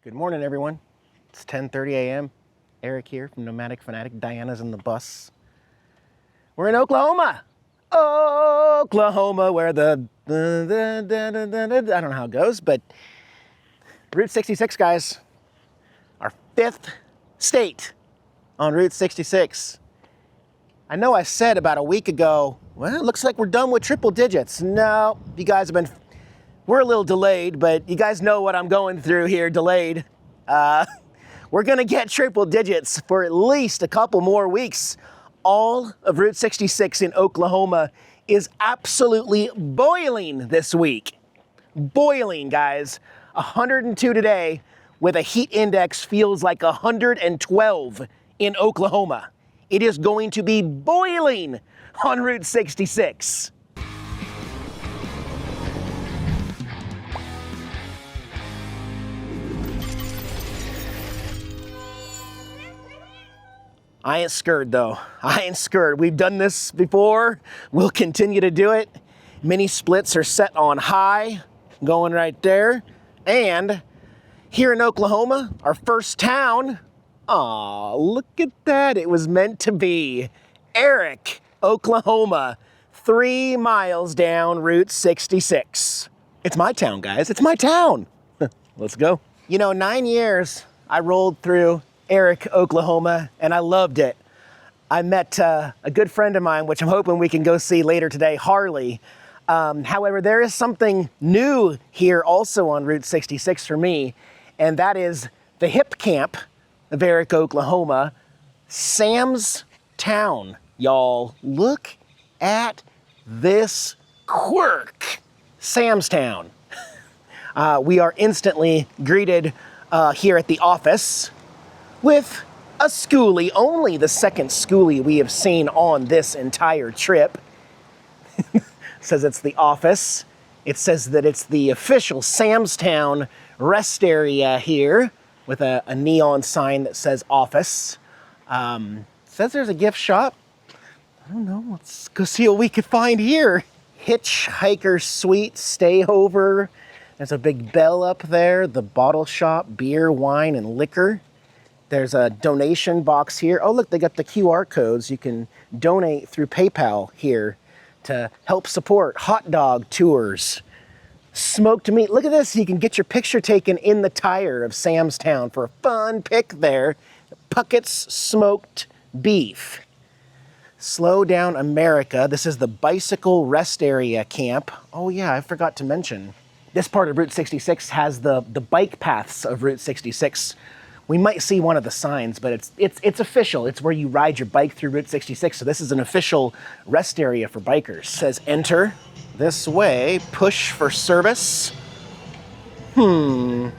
Good morning, everyone. It's 10:30 a.m. Eric here from Nomadic Fanatic. Diana's in the bus. We're in Oklahoma. Oklahoma, where I don't know how it goes, but Route 66, guys. Our 5th state on Route 66. I know I said about a week ago, well, it looks like we're done with triple digits. No, you guys have been, we're a little delayed, but you guys know what I'm going through here, delayed. We're gonna get triple digits for at least a couple more weeks. All of Route 66 in Oklahoma is absolutely boiling this week. Boiling, guys. 102 today with a heat index feels like 112 in Oklahoma. It is going to be boiling on Route 66. I ain't scared though. I ain't scared. We've done this before. We'll continue to do it. Mini splits are set on high, going right there. And here in Oklahoma, our first town, aw, look at that. It was meant to be. Erick, Oklahoma, 3 miles down Route 66. It's my town, guys. It's my town. Let's go. You know, 9 years I rolled through Erick, Oklahoma, and I loved it. I met a good friend of mine, which I'm hoping we can go see later today, Harley. However, there is something new here also on Route 66 for me, and that is the hip camp of Erick, Oklahoma, Sam's Town. Y'all, look at this quirk. Sam's Town. We are instantly greeted here at the office with a schoolie, only the second schoolie we have seen on this entire trip. Says it's the office. It says that it's the official Sam's Town rest area here with a neon sign that says office. Says there's a gift shop. I don't know, let's go see what we could find here. Hitchhiker suite, stay over. There's a big bell up there, the bottle shop, beer, wine, and liquor. There's a donation box here. Oh, look, they got the QR codes. You can donate through PayPal here to help support hot dog tours, smoked meat. Look at this. You can get your picture taken in the tire of Sam's Town for a fun pic there. Puckett's smoked beef. Slow Down America. This is the bicycle rest area camp. Oh yeah, I forgot to mention. This part of Route 66 has the bike paths of Route 66. We might see one of the signs, but it's official. It's where you ride your bike through Route 66. So this is an official rest area for bikers. It says enter this way, push for service. Well,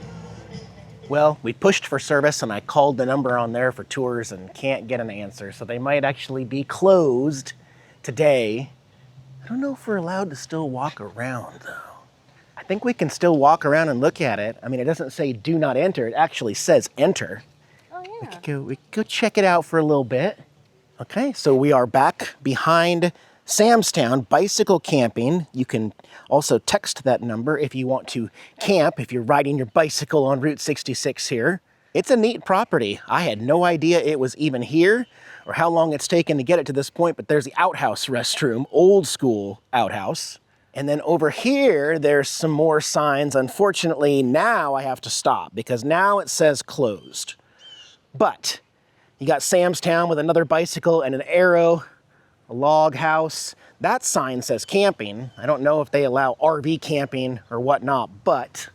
we pushed for service and I called the number on there for tours and can't get an answer. So they might actually be closed today. I don't know if we're allowed to still walk around though. I think we can still walk around and look at it. I mean, it doesn't say do not enter. It actually says enter. Oh, yeah. We could go check it out for a little bit. Okay, so we are back behind Sam's Town, bicycle camping. You can also text that number if you want to camp, if you're riding your bicycle on Route 66 here. It's a neat property. I had no idea it was even here or how long it's taken to get it to this point, but there's the outhouse restroom, old school outhouse. And then over here, there's some more signs. Unfortunately, now I have to stop because now it says closed. But you got Sam's Town with another bicycle and an arrow, a log house. That sign says camping. I don't know if they allow RV camping or whatnot, but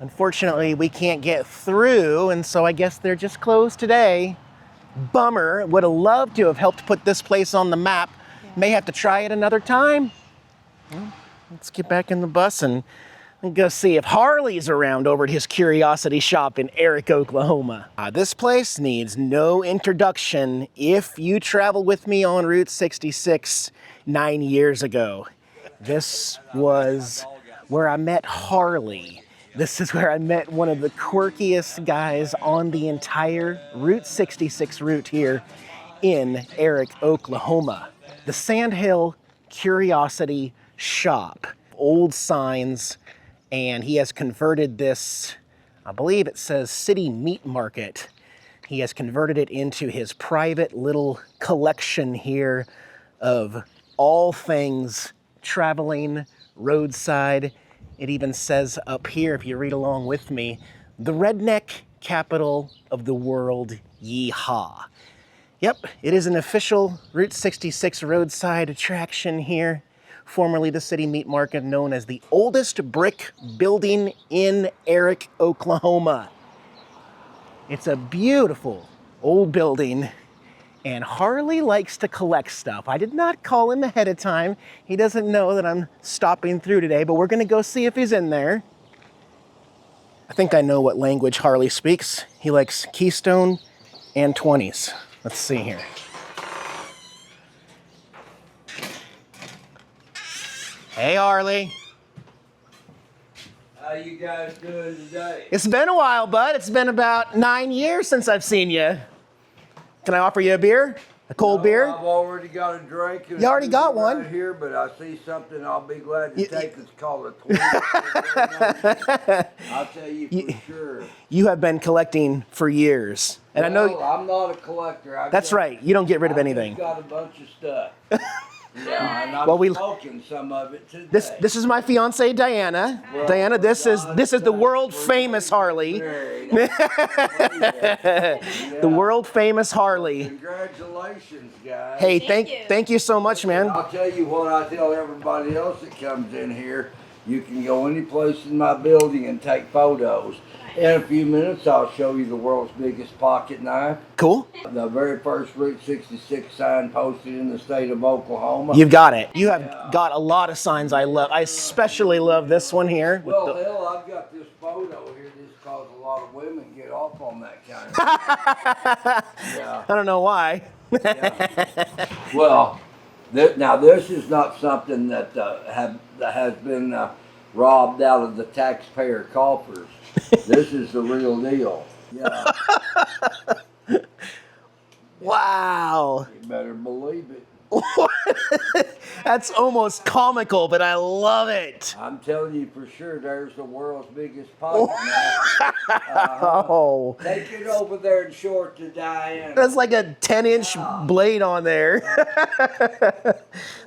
unfortunately, we can't get through, and so I guess they're just closed today. Bummer. Would have loved to have helped put this place on the map. Yeah. May have to try it another time. Well, let's get back in the bus and go see if Harley's around over at his curiosity shop in Erick, Oklahoma. This place needs no introduction if you travel with me on Route 66 9 years ago. This was where I met Harley. This is where I met one of the quirkiest guys on the entire Route 66 route here in Erick, Oklahoma. The Sandhill Curiosity Shop. Old signs, and he has converted this I believe it says City Meat Market. He has converted it into his private little collection here of all things traveling, roadside. It even says up here, if you read along with me, the redneck capital of the world, yeehaw. Yep, it is an official Route 66 roadside attraction here, formerly the City Meat Market, known as the oldest brick building in Erick, Oklahoma. It's a beautiful old building, and Harley likes to collect stuff. I did not call him ahead of time. He doesn't know that I'm stopping through today, but we're gonna go see if he's in there. I think I know what language Harley speaks. He likes Keystone and 20s. Let's see here. Hey, Harley. How you guys doing today? It's been a while, bud. It's been about 9 years since I've seen you. Can I offer you a beer? A cold beer? I've already got a drink. You already got one. Right here, but I see something I'll be glad to take. It's called a 20. I'll tell you for sure. You have been collecting for years. And I know I'm not a collector. that's right. You don't get rid of anything. I've got a bunch of stuff. Yeah, and I'm smoking some of it today. This is my fiance Diana. Well, Diana, this is the world famous Harley. The world famous Harley. Congratulations, guys. Hey, thank you so much, man. I'll tell you what I tell everybody else that comes in here. You can go any place in my building and take photos. In a few minutes, I'll show you the world's biggest pocket knife. Cool. The very first Route 66 sign posted in the state of Oklahoma. You've got it. You have got a lot of signs I love. I especially love this one here. Well, hell, I've got this photo here just because a lot of women get off on that kind of yeah. I don't know why. Yeah. Well, now this is not something that has been robbed out of the taxpayer coffers. This is the real deal. Yeah. Wow. You better believe it. That's almost comical, but I love it. I'm telling you for sure, there's the world's biggest pocket knife. Oh. Take it over there and show it to Diana. That's like a 10-inch blade on there.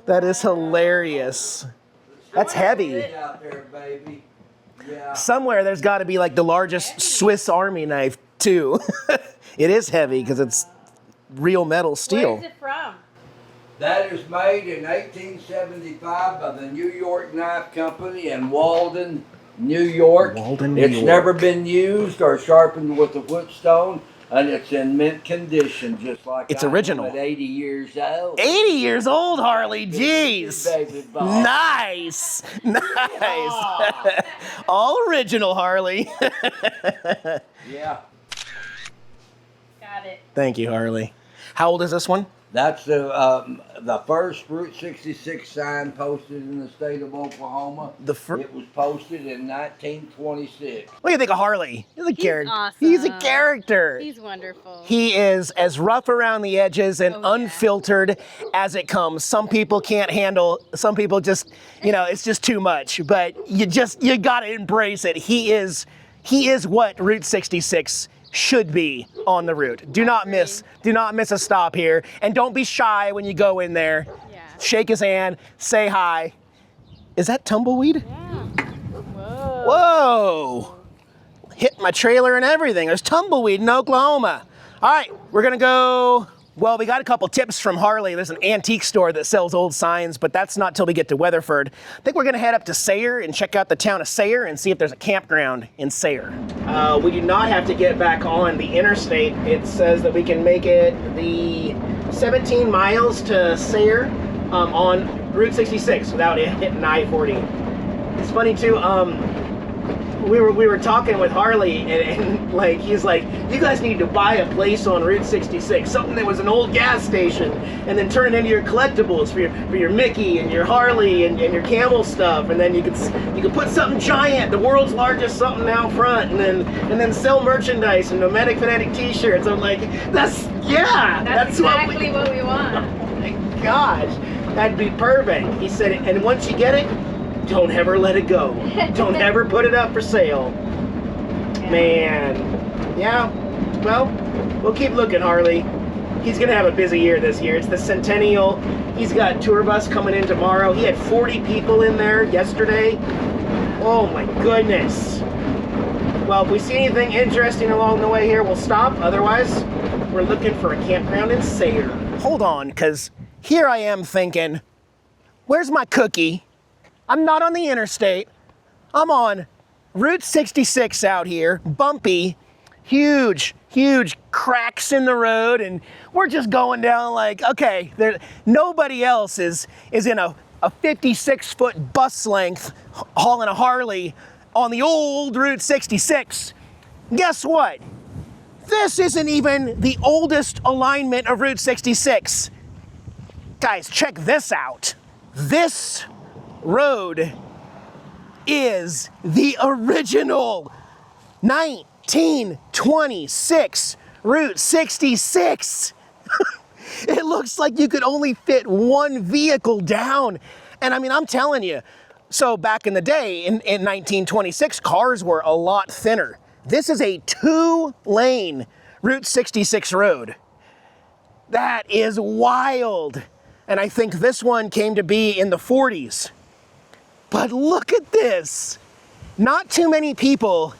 That is hilarious. That's heavy. Out there, baby. Yeah. Somewhere there's got to be like the largest Swiss Army knife too. It is heavy because it's real metal steel. Where's it from? That is made in 1875 by the New York Knife Company in Walden, New York. Walden, New It's York. never been used or sharpened with a whetstone, and it's in mint condition, just like It's I am original. at 80 years old. 80 years old, Harley. Jeez. Baby boy. Nice. Nice. All original, Harley. Yeah. Got it. Thank you, Harley. How old is this one? That's the first Route 66 sign posted in the state of Oklahoma. It was posted in 1926. What do you think of Harley? He's a character. Awesome. He's a character. He's wonderful. He is as rough around the edges and unfiltered as it comes. Some people can't handle, some people just, it's just too much, but you got to embrace it. He is what Route 66 should be on the route. Do not miss a stop here, and don't be shy when you go in there. Yeah. Shake his hand, say hi. Is that tumbleweed? Yeah. Whoa. Whoa! Hit my trailer and everything. There's tumbleweed in Oklahoma. All right, we're gonna go. Well, we got a couple tips from Harley. There's an antique store that sells old signs, but that's not till we get to Weatherford. I think we're gonna head up to Sayre and check out the town of Sayre and see if there's a campground in Sayre. We do not have to get back on the interstate. It says that we can make it the 17 miles to Sayre on Route 66 without hitting I-40. It's funny too, we were talking with Harley and like he's like, you guys need to buy a place on Route 66, something that was an old gas station, and then turn it into your collectibles for your Mickey and your Harley and your Camel stuff, and then you could put something giant, the world's largest something out front, and then sell merchandise and Nomadic Fanatic t-shirts. I'm like, that's exactly what we want. Oh my gosh, that'd be perfect. He said, and once you get it, don't ever let it go. Don't ever put it up for sale. Yeah. Man. Yeah, well, we'll keep looking, Harley. He's gonna have a busy year this year. It's the centennial. He's got tour bus coming in tomorrow. He had 40 people in there yesterday. Oh my goodness. Well, if we see anything interesting along the way here, we'll stop. Otherwise, we're looking for a campground in Sayre. Hold on, because here I am thinking, where's my cookie? I'm not on the interstate. I'm on Route 66 out here, bumpy, huge cracks in the road, and we're just going down like, okay, nobody else is in a 56-foot bus length hauling a Harley on the old Route 66. Guess what? This isn't even the oldest alignment of Route 66. Guys, check this out. This road is the original 1926 Route 66. It looks like you could only fit one vehicle down. And I mean, I'm telling you, so back in the day, in 1926, cars were a lot thinner. This is a 2-lane Route 66 road. That is wild. And I think this one came to be in the 40s. But look at this. Not too many people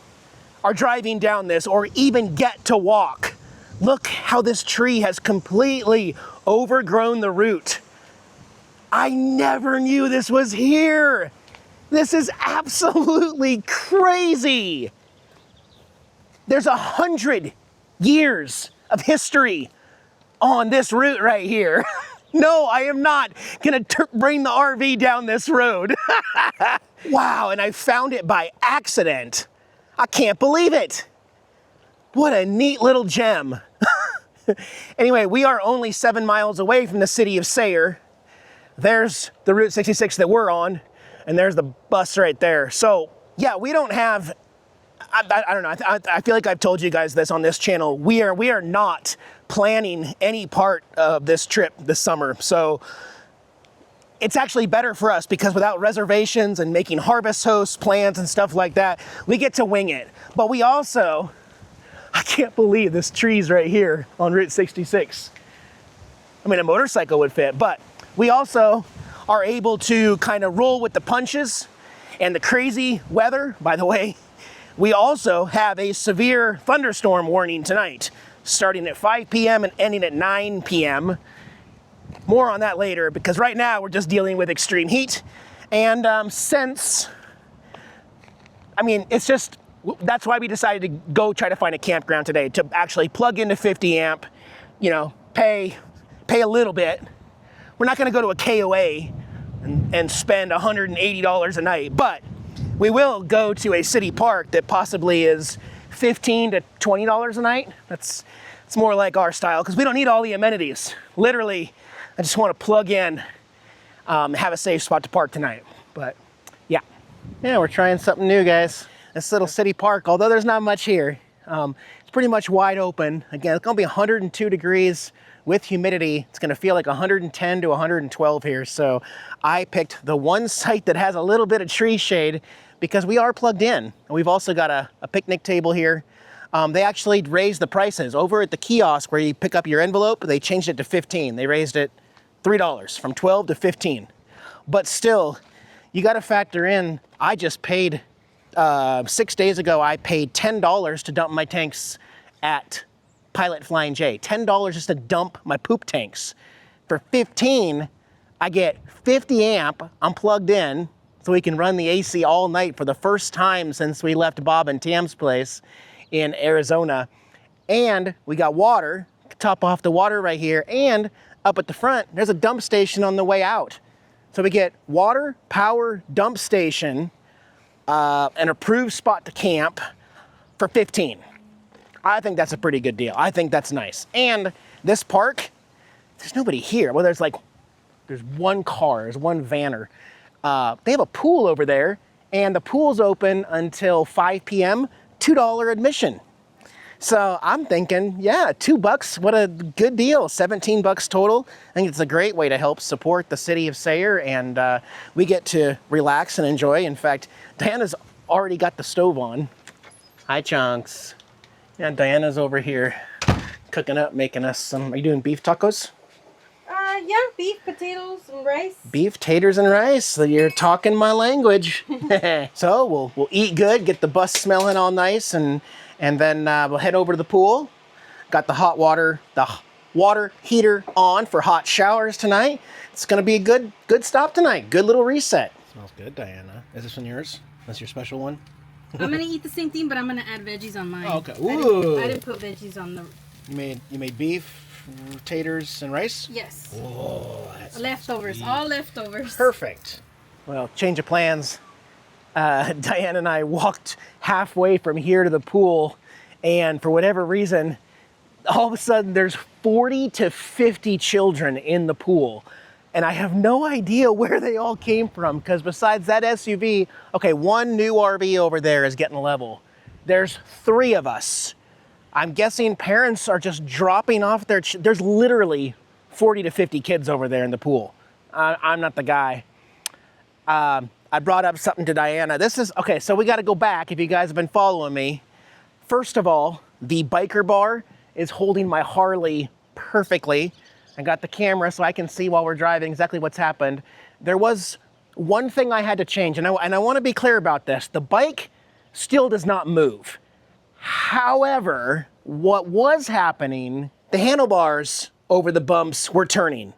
are driving down this or even get to walk. Look how this tree has completely overgrown the route. I never knew this was here. This is absolutely crazy. There's 100 years of history on this route right here. No, I am not gonna bring the RV down this road. Wow, and I found it by accident. I can't believe it. What a neat little gem. Anyway, we are only 7 miles away from the city of Sayre. There's the Route 66 that we're on, and there's the bus right there. So yeah, we don't have, I don't know, I feel like I've told you guys this on this channel. We are not planning any part of this trip this summer. So it's actually better for us because without reservations and making harvest host plans and stuff like that, we get to wing it. But we also, I can't believe this tree's right here on Route 66. I mean, a motorcycle would fit, but we also are able to kind of roll with the punches and the crazy weather. By the way, we also have a severe thunderstorm warning tonight, starting at 5 p.m. and ending at 9 p.m. More on that later, because right now we're just dealing with extreme heat. And it's just, that's why we decided to go try to find a campground today, to actually plug into 50 amp, pay a little bit. We're not gonna go to a KOA and spend $180 a night, but we will go to a city park that possibly is $15 to $20 a night. It's more like our style, because we don't need all the amenities. Literally, I just want to plug in, have a safe spot to park tonight. But yeah, we're trying something new, guys. This little city park, although there's not much here, it's pretty much wide open. Again, it's gonna be 102 degrees with humidity. It's gonna feel like 110 to 112 here. So I picked the one site that has a little bit of tree shade because we are plugged in. And we've also got a picnic table here. They actually raised the prices. Over at the kiosk where you pick up your envelope, they changed it to 15. They raised it $3 from 12 to 15. But still, you gotta factor in, I just paid, 6 days ago, I paid $10 to dump my tanks at Pilot Flying J. $10 just to dump my poop tanks. For 15, I get 50 amp, I'm plugged in, so we can run the AC all night for the first time since we left Bob and Tam's place in Arizona. And we got water, top off the water right here, and up at the front, there's a dump station on the way out. So we get water, power, dump station, an approved spot to camp for 15. I think that's a pretty good deal. I think that's nice. And this park, there's nobody here. Well, there's one car, there's one vanner. They have a pool over there, and the pool's open until 5 p.m., $2 admission. So I'm thinking, yeah, $2, what a good deal. $17 total. I think it's a great way to help support the city of Sayre, and we get to relax and enjoy. In fact, Diana's already got the stove on. Hi, Chunks. Yeah, Diana's over here cooking up, making us some. Are you doing beef tacos? Yeah, beef, potatoes, and rice. Beef, taters, and rice. So you're talking my language. So we'll eat good, get the bus smelling all nice, and then we'll head over to the pool. Got the water heater on for hot showers tonight. It's gonna be a good stop tonight. Good little reset. Smells good, Diana. Is this one yours? That's your special one? I'm gonna eat the same thing, but I'm gonna add veggies on mine. Oh, okay. Ooh. I didn't put veggies on the. You made beef, taters, and rice? Yes. Oh, that's Leftovers, sweet. all leftovers. Perfect. Well, change of plans. Diane and I walked halfway from here to the pool, and for whatever reason, all of a sudden there's 40 to 50 children in the pool. And I have no idea where they all came from, because besides that SUV, okay, one new RV over there is getting level. There's 3 of us. I'm guessing parents are just dropping off there's literally 40 to 50 kids over there in the pool. I'm not the guy. I brought up something to Diana. Okay, so we got to go back if you guys have been following me. First of all, the biker bar is holding my Harley perfectly. I got the camera so I can see while we're driving exactly what's happened. There was one thing I had to change, and I want to be clear about this. The bike still does not move. However, what was happening, the handlebars over the bumps were turning.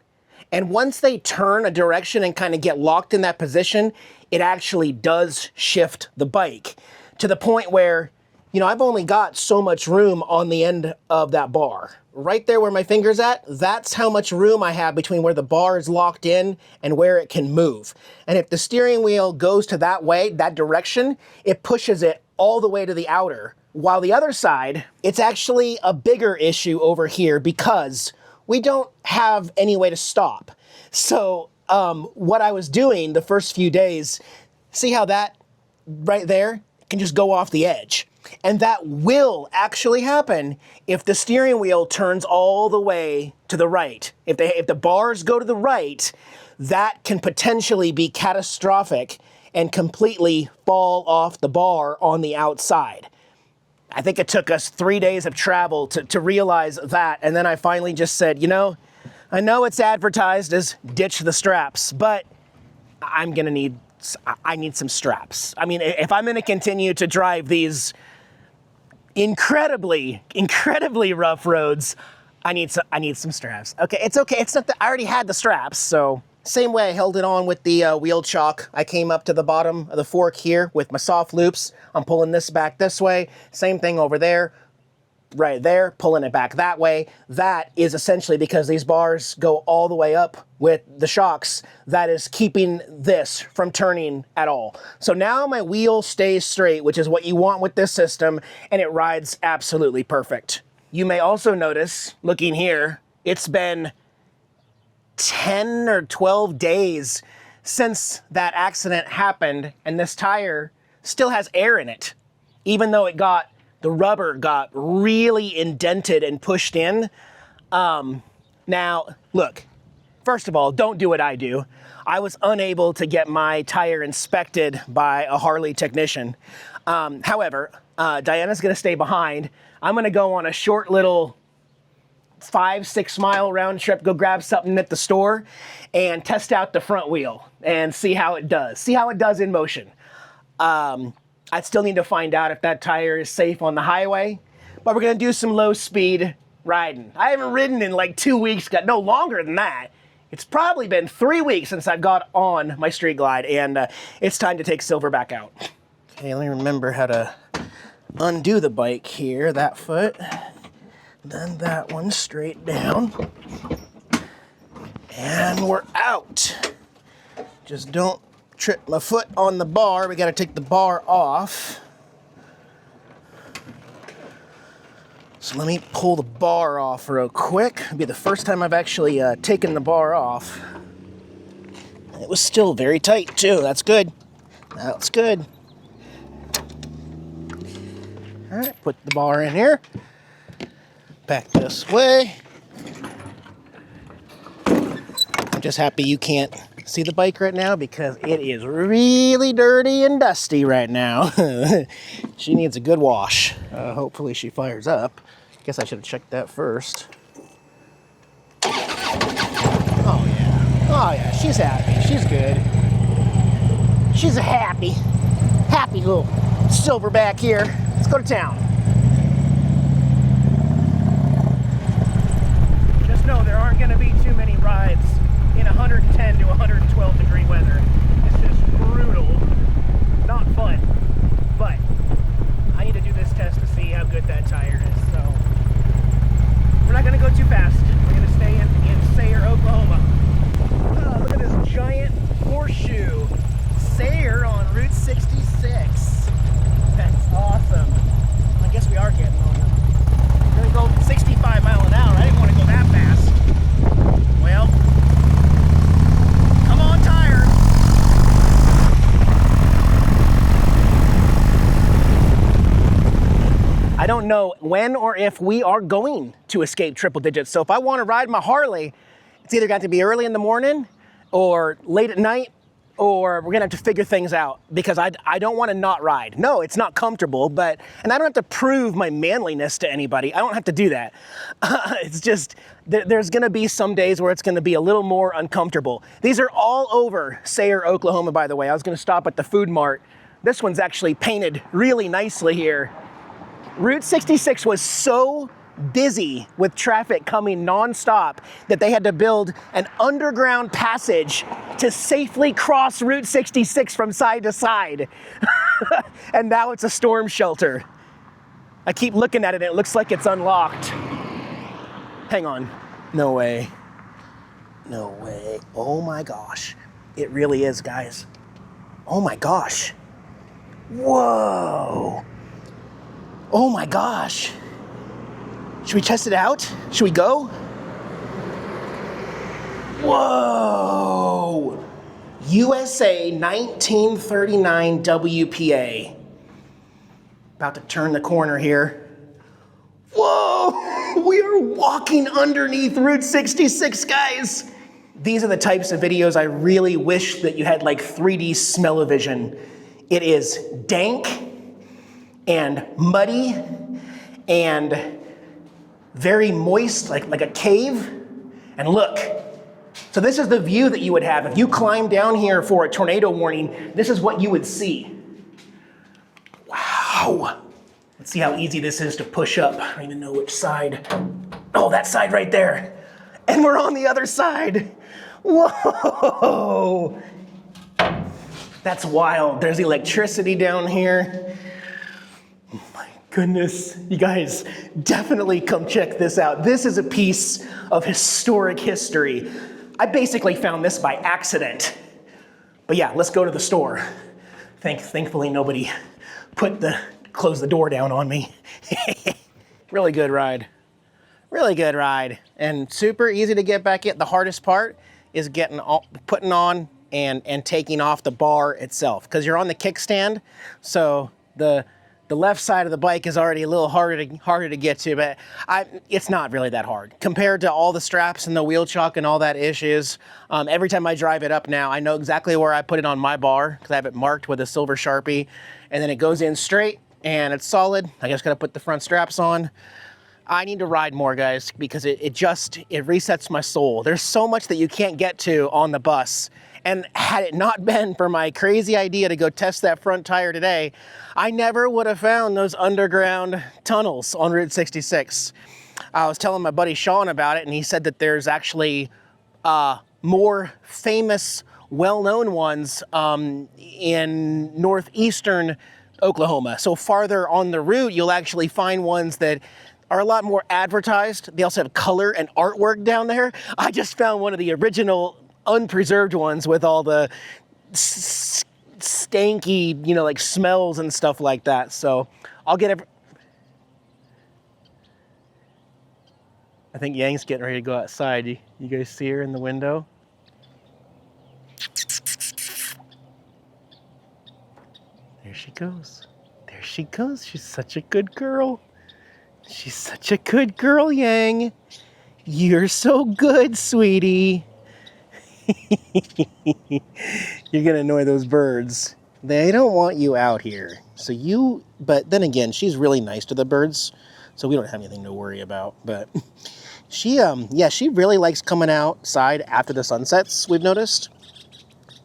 And once they turn a direction and kind of get locked in that position, it actually does shift the bike to the point where, I've only got so much room on the end of that bar. Right there where my finger's at, that's how much room I have between where the bar is locked in and where it can move. And if the steering wheel goes to that way, that direction, it pushes it all the way to the outer. While the other side, it's actually a bigger issue over here because we don't have any way to stop. So what I was doing the first few days, see how that right there can just go off the edge. And that will actually happen if the steering wheel turns all the way to the right. If the bars go to the right, that can potentially be catastrophic and completely fall off the bar on the outside. I think it took us 3 days of travel to realize that. And then I finally just said, I know it's advertised as ditch the straps, but I need some straps. I mean, if I'm going to continue to drive these incredibly rough roads, I need some straps. Okay, it's okay. It's not that I already had the straps, so same way I held it on with the wheel chock. I came up to the bottom of the fork here with my soft loops. I'm pulling this back this way. Same thing over there, right there, pulling it back that way. That is essentially because these bars go all the way up with the shocks. That is keeping this from turning at all. So now my wheel stays straight, which is what you want with this system, and it rides absolutely perfect. You may also notice, looking here, it's been 10 or 12 days since that accident happened, and this tire still has air in it, even though the rubber got really indented and pushed in. Now, look, first of all, don't do what I do. I was unable to get my tire inspected by a Harley technician. However, Diana's gonna stay behind. I'm gonna go on a short little 5-6 mile round trip, go grab something at the store and test out the front wheel and see how it does in motion. I still need to find out if that tire is safe on the highway, but we're gonna do some low speed riding. I haven't ridden in like 2 weeks, got no longer than that. It's probably been 3 weeks since I got on my Street Glide, and it's time to take Silver back out. Okay, let me remember how to undo the bike here, that foot. Then that one straight down. And we're out. Just don't trip my foot on the bar. We gotta take the bar off. So let me pull the bar off real quick. It'll be the first time I've actually taken the bar off. It was still very tight too, that's good. That's good. All right, put the bar in here. Back this way. I'm just happy you can't see the bike right now? Because it is really dirty and dusty right now. She needs a good wash. Hopefully she fires up. Guess I should have checked that first. Oh yeah. Oh yeah, she's happy. She's good. She's a happy little silverback here. Let's go to town. Just know there aren't going to be too many rides in 110 to 112 degree weather. It's just brutal. Not fun. But I need to do this test to see how good that tire is. So we're not going to go too fast. We're going to stay in Sayre, Oklahoma. Oh, look at this giant horseshoe. Sayre on Route 66. That's awesome. I guess we are getting on them. We're going to go 65 miles an hour. I didn't want to go that fast. Well, come on, tire. I don't know when or if we are going to escape triple digits. So if I want to ride my Harley, it's either got to be early in the morning or late at night, or we're gonna have to figure things out, because I don't want to not ride. No, it's not comfortable, and I don't have to prove my manliness to anybody. I don't have to do that. It's just, there's gonna be some days where it's gonna be a little more uncomfortable. These are all over Sayre, Oklahoma, by the way. I was gonna stop at the food mart. This one's actually painted really nicely here. Route 66 was so busy with traffic coming non-stop that they had to build an underground passage to safely cross Route 66 from side to side. And now it's a storm shelter. I keep looking at it and it looks like it's unlocked. Hang on. No way. No way. Oh my gosh. It really is, guys. Oh my gosh. Whoa. Oh my gosh. Should we test it out? Should we go? Whoa! USA 1939 WPA. About to turn the corner here. Whoa! We are walking underneath Route 66, guys! These are the types of videos I really wish that you had like 3D smell-o-vision. It is dank and muddy and very moist, like a cave. And look, so this is the view that you would have. If you climb down here for a tornado warning, this is what you would see. Wow. Let's see how easy this is to push up. I don't even know which side. Oh, that side right there. And we're on the other side. Whoa. That's wild. There's electricity down here. Oh my goodness, you guys, definitely come check this out. This is a piece of historic history. I basically found this by accident. But yeah, let's go to the store. Thankfully nobody closed the door down on me. Really good ride. Really good ride. And super easy to get back in. The hardest part is putting on and taking off the bar itself, because you're on the kickstand, so the left side of the bike is already a little harder to get to, but it's not really that hard compared to all the straps and the wheel chock and all that issues. Every time I drive it up now, I know exactly where I put it on my bar, because I have it marked with a silver Sharpie, and then it goes in straight and it's solid. I just gotta put the front straps on. I need to ride more, guys, because it resets my soul. There's so much that you can't get to on the bus. And had it not been for my crazy idea to go test that front tire today, I never would have found those underground tunnels on Route 66. I was telling my buddy Sean about it, and he said that there's actually more famous, well-known ones in northeastern Oklahoma. So farther on the route, you'll actually find ones that are a lot more advertised. They also have color and artwork down there. I just found one of the original unpreserved ones with all the stanky, like smells and stuff like that. So I'll get I think Yang's getting ready to go outside. You guys see her in the window? There she goes. There she goes. She's such a good girl. She's such a good girl, Yang. You're so good, sweetie. You're gonna annoy those birds. They don't want you out here. But then again, she's really nice to the birds, so we don't have anything to worry about. But she really likes coming outside after the sun sets, we've noticed.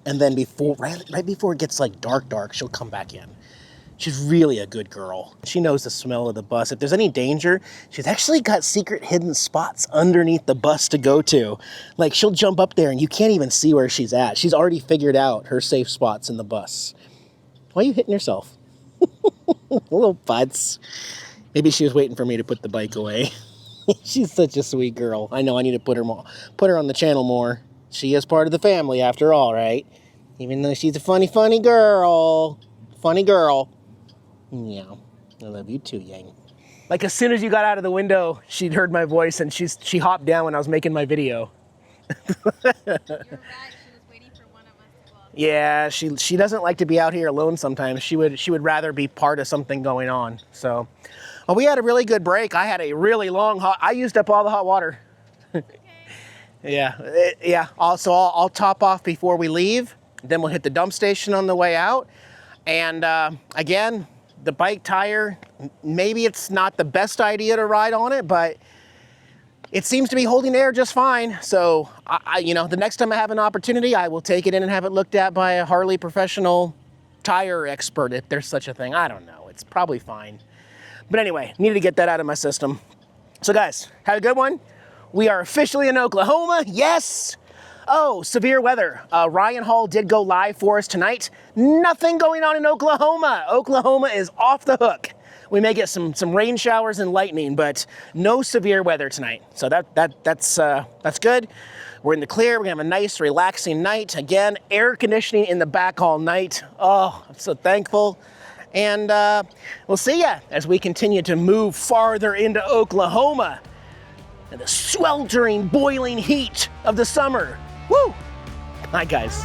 And then right before it gets like dark, she'll come back in. She's really a good girl. She knows the smell of the bus. If there's any danger, she's actually got secret hidden spots underneath the bus to go to. Like, she'll jump up there and you can't even see where she's at. She's already figured out her safe spots in the bus. Why are you hitting yourself? Little butts. Maybe she was waiting for me to put the bike away. She's such a sweet girl. I know I need to put her on the channel more. She is part of the family after all, right? Even though she's a funny girl. Funny girl. Yeah, I love you too, Yang. Like, as soon as you got out of the window, she'd heard my voice and she hopped down when I was making my video. You're right. She was waiting for one of us to go out. Yeah, she doesn't like to be out here alone sometimes. She would rather be part of something going on. So, well, we had a really good break. I had a really long I used up all the hot water. Yeah. Also, I'll top off before we leave. Then we'll hit the dump station on the way out. And again, the bike tire, maybe it's not the best idea to ride on it, but it seems to be holding air just fine. So, the next time I have an opportunity, I will take it in and have it looked at by a Harley professional tire expert, if there's such a thing. I don't know. It's probably fine. But anyway, needed to get that out of my system. So guys, had a good one. We are officially in Oklahoma. Yes. Oh, severe weather. Ryan Hall did go live for us tonight. Nothing going on in Oklahoma. Oklahoma is off the hook. We may get some rain showers and lightning, but no severe weather tonight. So that's good. We're in the clear. We're gonna have a nice, relaxing night. Again, air conditioning in the back all night. Oh, I'm so thankful. And we'll see ya as we continue to move farther into Oklahoma and the sweltering, boiling heat of the summer. Woo! Hi, guys.